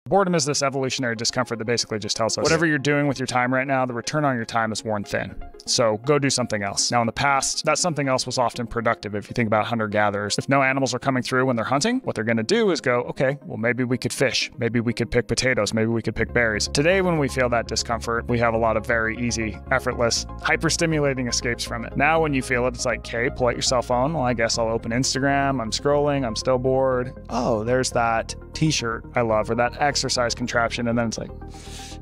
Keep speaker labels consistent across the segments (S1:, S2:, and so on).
S1: Boredom is this evolutionary discomfort that basically just tells us whatever you're doing with your time right now, the return on your time is worn thin. So go do something else. Now in the past, that something else was often productive. If you think about hunter-gatherers, if no animals are coming through when they're hunting, what they're going to do is go, okay, well maybe we could fish. Maybe we could pick potatoes. Maybe we could pick berries. Today, when we feel that discomfort, we have a lot of very easy, effortless, hyper-stimulating escapes from it. Now when you feel it, it's like, okay, pull out your cell phone. Well, I guess I'll open Instagram. I'm scrolling. I'm still bored. Oh, there's that t-shirt I love or that exercise contraption. And then it's like,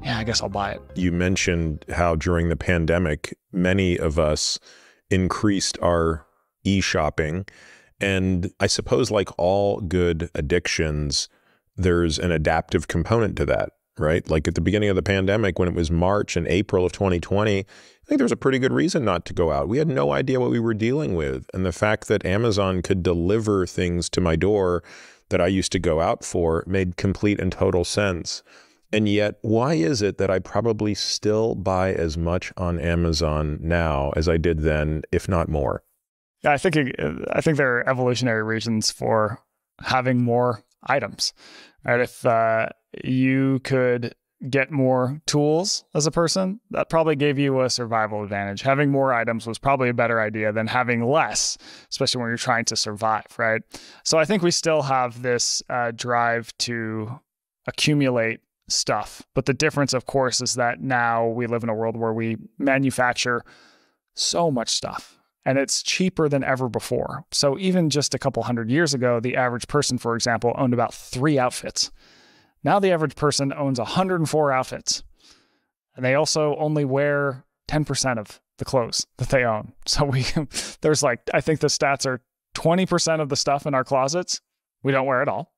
S1: yeah, I guess I'll buy it.
S2: You mentioned how during the pandemic, many of us increased our e-shopping. And I suppose like all good addictions, there's an adaptive component to that, right? Like at the beginning of the pandemic, when it was March and April of 2020, I think there was a pretty good reason not to go out. We had no idea what we were dealing with. And the fact that Amazon could deliver things to my door that I used to go out for made complete and total sense. And yet, why is it that I probably still buy as much on Amazon now as I did then, if not more?
S1: Yeah, I think there are evolutionary reasons for having more items, right? If you could get more tools as a person, that probably gave you a survival advantage. Having more items was probably a better idea than having less, especially when you're trying to survive, right? So I think we still have this drive to accumulate stuff. But the difference, of course, is that now we live in a world where we manufacture so much stuff and it's cheaper than ever before. So even just a couple hundred years ago, the average person, for example, owned about 3 outfits. Now the average person owns 104 outfits. And they also only wear 10% of the clothes that they own. So there's like, I think the stats are 20% of the stuff in our closets we don't wear at all.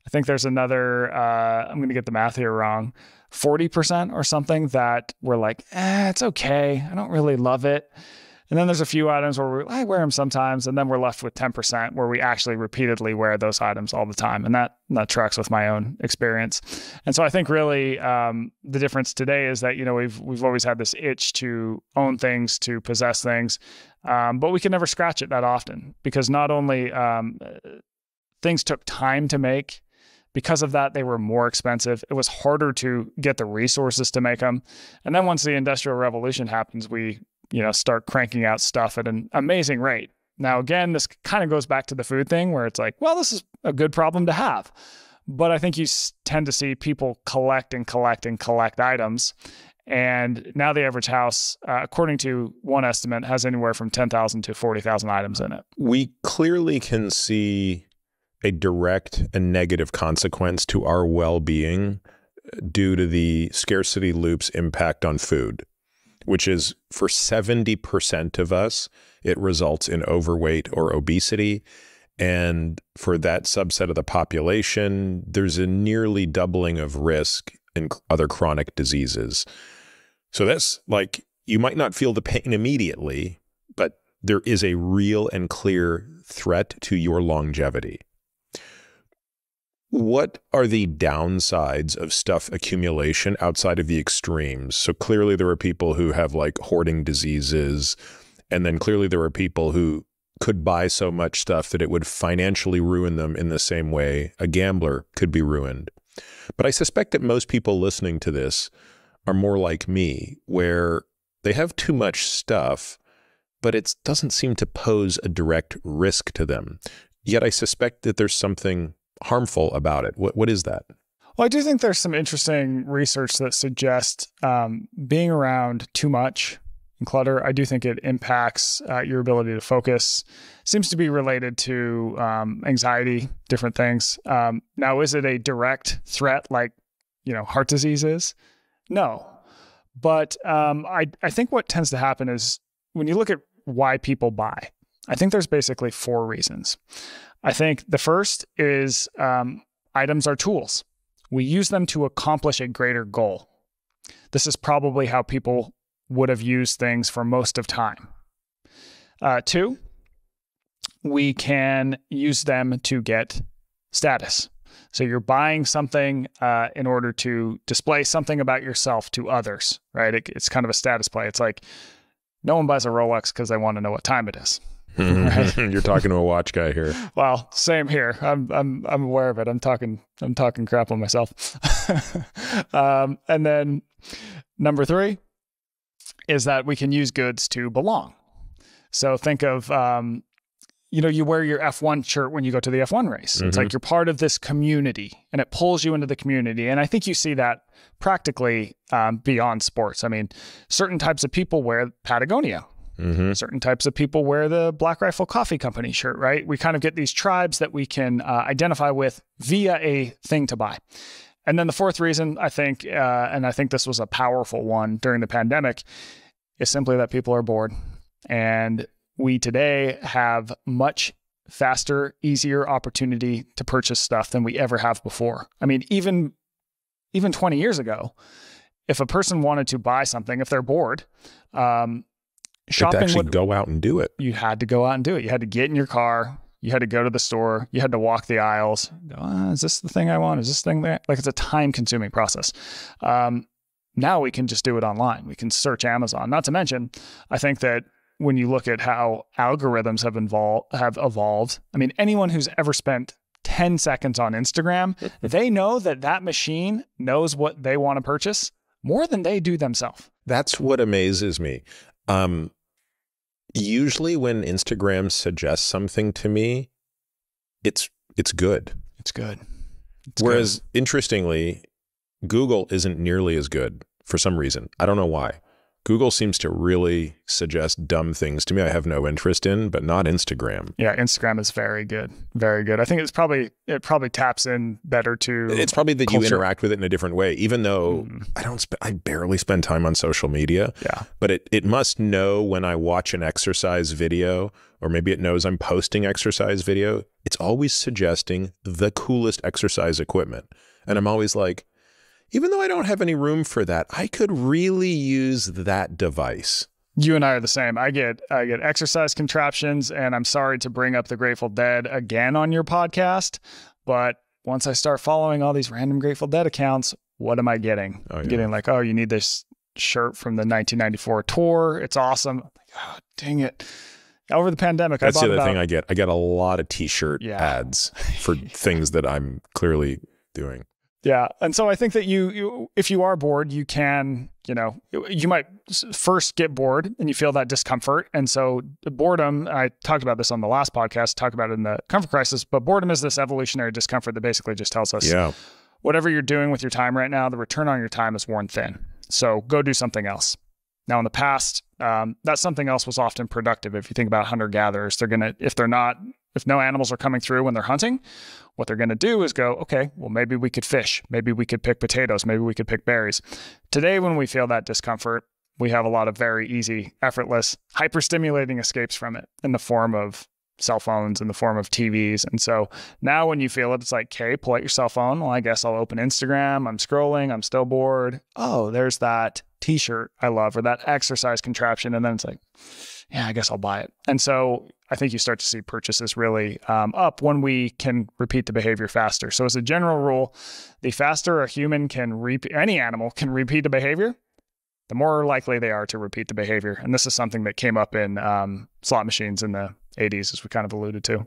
S1: I think there's another, I'm going to get the math here wrong, 40% or something that we're like, it's okay. I don't really love it. And then there's a few items where I wear them sometimes, and then we're left with 10% where we actually repeatedly wear those items all the time. And that tracks with my own experience. And so I think really the difference today is that, we've always had this itch to own things, to possess things, but we can never scratch it that often because not only things took time to make. Because of that, they were more expensive. It was harder to get the resources to make them. And then once the Industrial Revolution happens, we start cranking out stuff at an amazing rate. Now, again, this kind of goes back to the food thing where it's like, well, this is a good problem to have. But I think you tend to see people collect and collect and collect items. And now the average house, according to one estimate, has anywhere from 10,000 to 40,000 items in it.
S2: We clearly can see a direct and negative consequence to our well-being due to the scarcity loop's impact on food, which is for 70% of us, it results in overweight or obesity. And for that subset of the population, there's a nearly doubling of risk in other chronic diseases. So that's like, you might not feel the pain immediately, but there is a real and clear threat to your longevity. What are the downsides of stuff accumulation outside of the extremes? So clearly there are people who have like hoarding diseases, and then clearly there are people who could buy so much stuff that it would financially ruin them in the same way a gambler could be ruined. But I suspect that most people listening to this are more like me, where they have too much stuff, but it doesn't seem to pose a direct risk to them. Yet I suspect that there's something harmful about it. What is that?
S1: Well, I do think there's some interesting research that suggests being around too much and clutter, I do think it impacts your ability to focus. Seems to be related to anxiety, different things. Now, is it a direct threat like, heart disease is? No. But I think what tends to happen is when you look at why people buy, I think there's basically 4 reasons. I think the first is items are tools. We use them to accomplish a greater goal. This is probably how people would have used things for most of time. 2, we can use them to get status. So you're buying something in order to display something about yourself to others, right? It's kind of a status play. It's like no one buys a Rolex because they want to know what time it is. Right?
S2: You're talking to a watch guy here.
S1: Well, same here. I'm aware of it. I'm talking crap on myself. And then number 3 is that we can use goods to belong. So think of, you wear your F1 shirt when you go to the F1 race. It's like you're part of this community and it pulls you into the community. And I think you see that practically beyond sports. I mean, certain types of people wear Patagonia. Certain types of people wear the Black Rifle Coffee Company shirt, right? We kind of get these tribes that we can identify with via a thing to buy. And then the 4th reason, I think, and I think this was a powerful one during the pandemic, is simply that people are bored. And we today have much faster, easier opportunity to purchase stuff than we ever have before. I mean, even 20 years ago, if a person wanted to buy something, if they're bored, shopping
S2: to actually go out and do it.
S1: You had to go out and do it. You had to get in your car. You had to go to the store. You had to walk the aisles. Go, is this the thing I want? Is this thing there? Like, it's a time-consuming process. Now we can just do it online. We can search Amazon. Not to mention, I think that when you look at how algorithms have evolved, I mean, anyone who's ever spent 10 seconds on Instagram, they know that machine knows what they want to purchase more than they do themselves.
S2: That's what amazes me. Usually when Instagram suggests something to me, it's good.
S1: It's good.
S2: Whereas interestingly, Google isn't nearly as good for some reason. I don't know why. Google seems to really suggest dumb things to me I have no interest in, but not Instagram.
S1: Yeah, Instagram is very good. Very good. I think it probably taps in better to
S2: It's probably that
S1: culture.
S2: You interact with it in a different way, even though I barely spend time on social media.
S1: Yeah.
S2: But it must know when I watch an exercise video, or maybe it knows I'm posting exercise video. It's always suggesting the coolest exercise equipment. And I'm always like, even though I don't have any room for that, I could really use that device.
S1: You and I are the same. I get exercise contraptions, and I'm sorry to bring up the Grateful Dead again on your podcast, but once I start following all these random Grateful Dead accounts, what am I getting?
S2: Oh, yeah.
S1: I'm getting like, oh, you need this shirt from the 1994 tour. It's awesome. I'm like, oh, dang it. Over the pandemic,
S2: That's
S1: I bought
S2: the other thing I get. I get a lot of t-shirt ads for things that I'm clearly doing.
S1: Yeah. And so I think that you if you are bored, you can, you might first get bored and you feel that discomfort. And so the boredom, I talked about this on the last podcast, talk about it in the comfort crisis, but boredom is this evolutionary discomfort that basically just tells us whatever you're doing with your time right now, the return on your time is worn thin. So go do something else. Now in the past, that something else was often productive. If you think about hunter-gatherers, if no animals are coming through when they're hunting, what they're going to do is go, okay, well, maybe we could fish. Maybe we could pick potatoes. Maybe we could pick berries. Today, when we feel that discomfort, we have a lot of very easy, effortless, hyper-stimulating escapes from it in the form of cell phones, in the form of TVs. And so now when you feel it, it's like, okay, pull out your cell phone. Well, I guess I'll open Instagram. I'm scrolling. I'm still bored. Oh, there's that t-shirt I love, or that exercise contraption. And then it's like, yeah, I guess I'll buy it. And so I think you start to see purchases really up when we can repeat the behavior faster. So as a general rule, the faster a human any animal can repeat a behavior, the more likely they are to repeat the behavior. And this is something that came up in slot machines in the 80s, as we kind of alluded to.